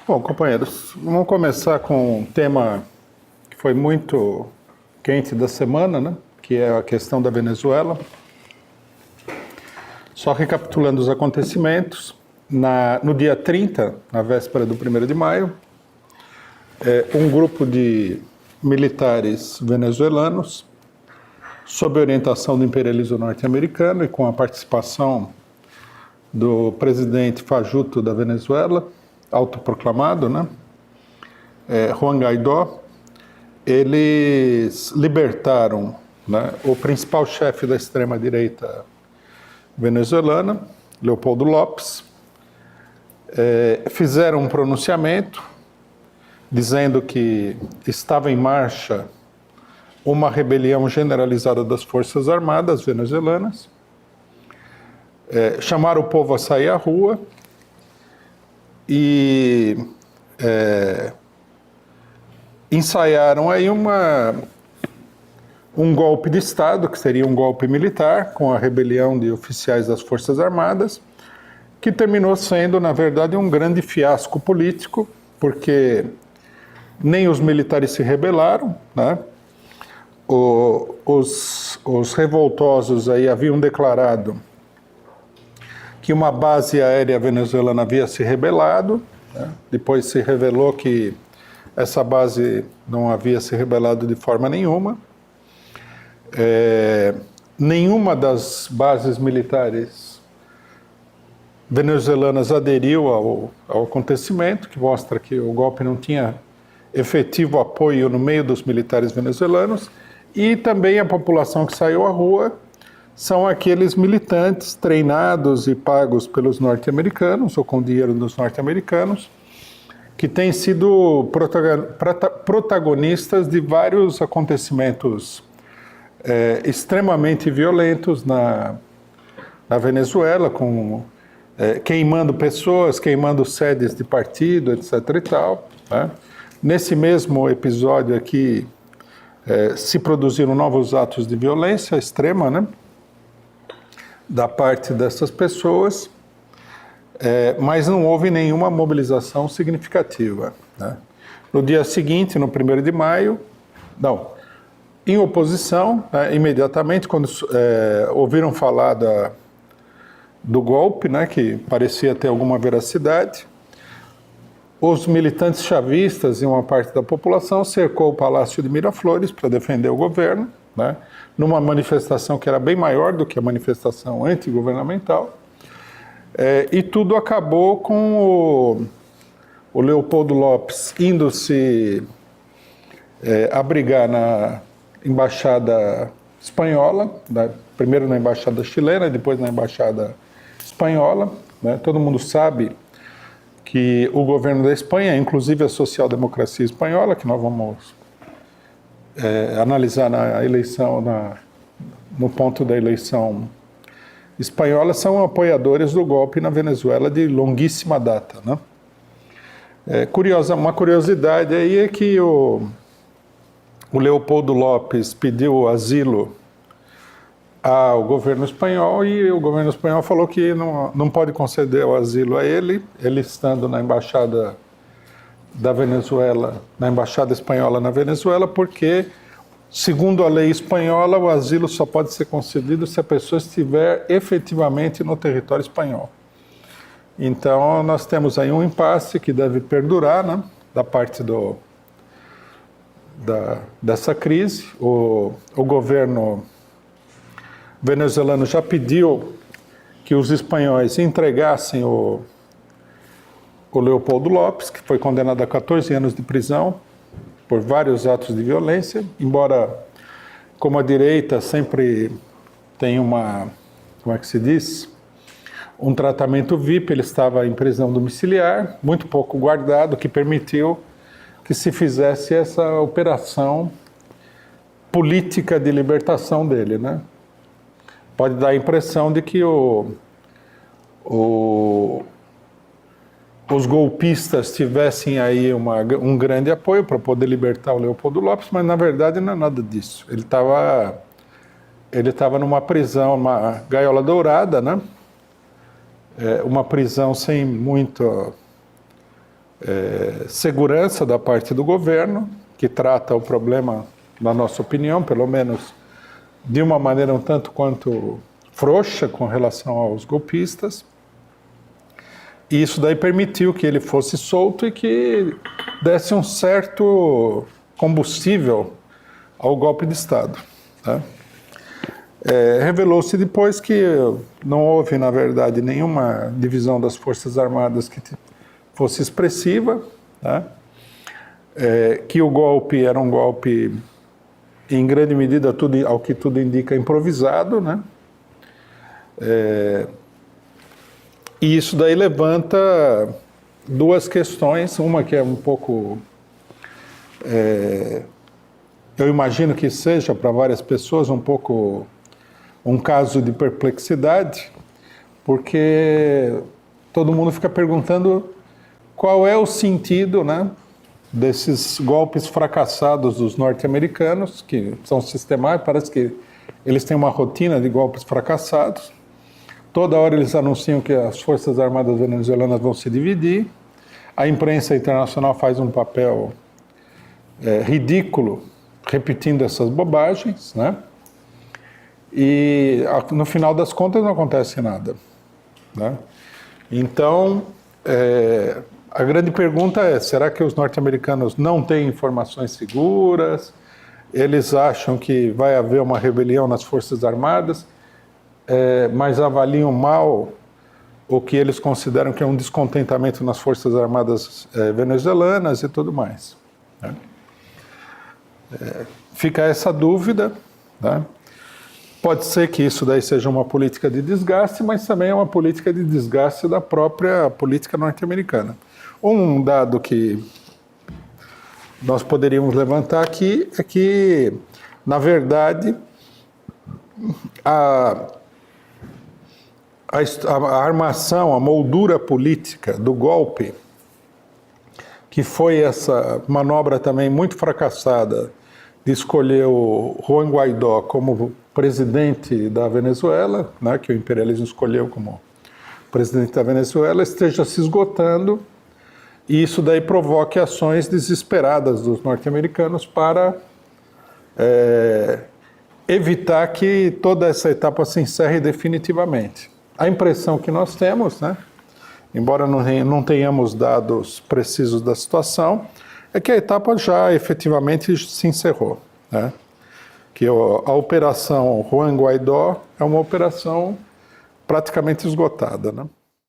Bom, companheiros, vamos começar com um tema que foi muito quente da semana, né? Que é a questão da Venezuela. Só recapitulando os acontecimentos, no dia 30, na véspera do 1º de maio, um grupo de militares venezuelanos, sob orientação do imperialismo norte-americano e com a participação do presidente fajuto da Venezuela, autoproclamado, né? Juan Guaidó, eles libertaram, né, o principal chefe da extrema-direita venezuelana, Leopoldo López, fizeram um pronunciamento dizendo que estava em marcha uma rebelião generalizada das Forças Armadas venezuelanas, chamaram o povo a sair à rua e ensaiaram aí um golpe de Estado, que seria um golpe militar, com a rebelião de oficiais das Forças Armadas, que terminou sendo, na verdade, um grande fiasco político, porque nem os militares se rebelaram, né? Os revoltosos aí haviam declarado que uma base aérea venezuelana havia se rebelado, né? Depois se revelou que essa base não havia se rebelado de forma nenhuma. Nenhuma das bases militares venezuelanas aderiu ao acontecimento, que mostra que o golpe não tinha efetivo apoio no meio dos militares venezuelanos, e também a população que saiu à rua são aqueles militantes treinados e pagos pelos norte-americanos, ou com dinheiro dos norte-americanos, que têm sido protagonistas de vários acontecimentos extremamente violentos na Venezuela, queimando pessoas, queimando sedes de partido, etc. e tal, né? Nesse mesmo episódio aqui, se produziram novos atos de violência extrema, né, da parte dessas pessoas, mas não houve nenhuma mobilização significativa, né? No dia seguinte, no 1º de maio, em oposição, né, imediatamente, quando ouviram falar do golpe, né, que parecia ter alguma veracidade, os militantes chavistas e uma parte da população cercou o Palácio de Miraflores para defender o governo, né, numa manifestação que era bem maior do que a manifestação antigovernamental, e tudo acabou com o Leopoldo López indo se abrigar na embaixada espanhola, primeiro na embaixada chilena, depois na embaixada espanhola, né? Todo mundo sabe que o governo da Espanha, inclusive a social-democracia espanhola, que nós vamos analisar na eleição, no ponto da eleição espanhola, são apoiadores do golpe na Venezuela de longuíssima data, né? Uma curiosidade aí é que o Leopoldo López pediu asilo ao governo espanhol e o governo espanhol falou que não pode conceder o asilo a ele estando na embaixada da Venezuela, na embaixada espanhola na Venezuela, porque, segundo a lei espanhola, o asilo só pode ser concedido se a pessoa estiver efetivamente no território espanhol. Então, nós temos aí um impasse que deve perdurar, né, da parte dessa crise. O governo venezuelano já pediu que os espanhóis entregassem o Leopoldo López, que foi condenado a 14 anos de prisão por vários atos de violência, embora, como a direita sempre tem como é que se diz? Um tratamento VIP, ele estava em prisão domiciliar, muito pouco guardado, que permitiu que se fizesse essa operação política de libertação dele, né? Pode dar a impressão de que os golpistas tivessem aí um grande apoio para poder libertar o Leopoldo López, mas na verdade não é nada disso. Ele estava numa prisão, uma gaiola dourada, né? Uma prisão sem muito segurança da parte do governo, que trata o problema, na nossa opinião, pelo menos de uma maneira um tanto quanto frouxa com relação aos golpistas. E isso daí permitiu que ele fosse solto e que desse um certo combustível ao golpe de Estado. Tá? Revelou-se depois que não houve, na verdade, nenhuma divisão das Forças Armadas que fosse expressiva, tá? Que o golpe era um golpe, em grande medida, ao que tudo indica, improvisado, né? E isso daí levanta duas questões, uma que é um pouco, eu imagino que seja para várias pessoas um pouco um caso de perplexidade, porque todo mundo fica perguntando qual é o sentido, né, desses golpes fracassados dos norte-americanos, que são sistemáticos, parece que eles têm uma rotina de golpes fracassados. Toda hora eles anunciam que as Forças Armadas venezuelanas vão se dividir. A imprensa internacional faz um papel ridículo, repetindo essas bobagens, né? E no final das contas não acontece nada, né? Então, a grande pergunta é, será que os norte-americanos não têm informações seguras? Eles acham que vai haver uma rebelião nas Forças Armadas, mas avaliam mal o que eles consideram que é um descontentamento nas Forças Armadas venezuelanas e tudo mais, né? Fica essa dúvida, né? Pode ser que isso daí seja uma política de desgaste, mas também é uma política de desgaste da própria política norte-americana. Um dado que nós poderíamos levantar aqui é que, na verdade, a armação, a moldura política do golpe, que foi essa manobra também muito fracassada de escolher o Juan Guaidó como presidente da Venezuela, né, que o imperialismo escolheu como presidente da Venezuela, esteja se esgotando, e isso daí provoque ações desesperadas dos norte-americanos para evitar que toda essa etapa se encerre definitivamente. A impressão que nós temos, né, embora não tenhamos dados precisos da situação, é que a etapa já efetivamente se encerrou, né? Que a operação Juan Guaidó é uma operação praticamente esgotada, né?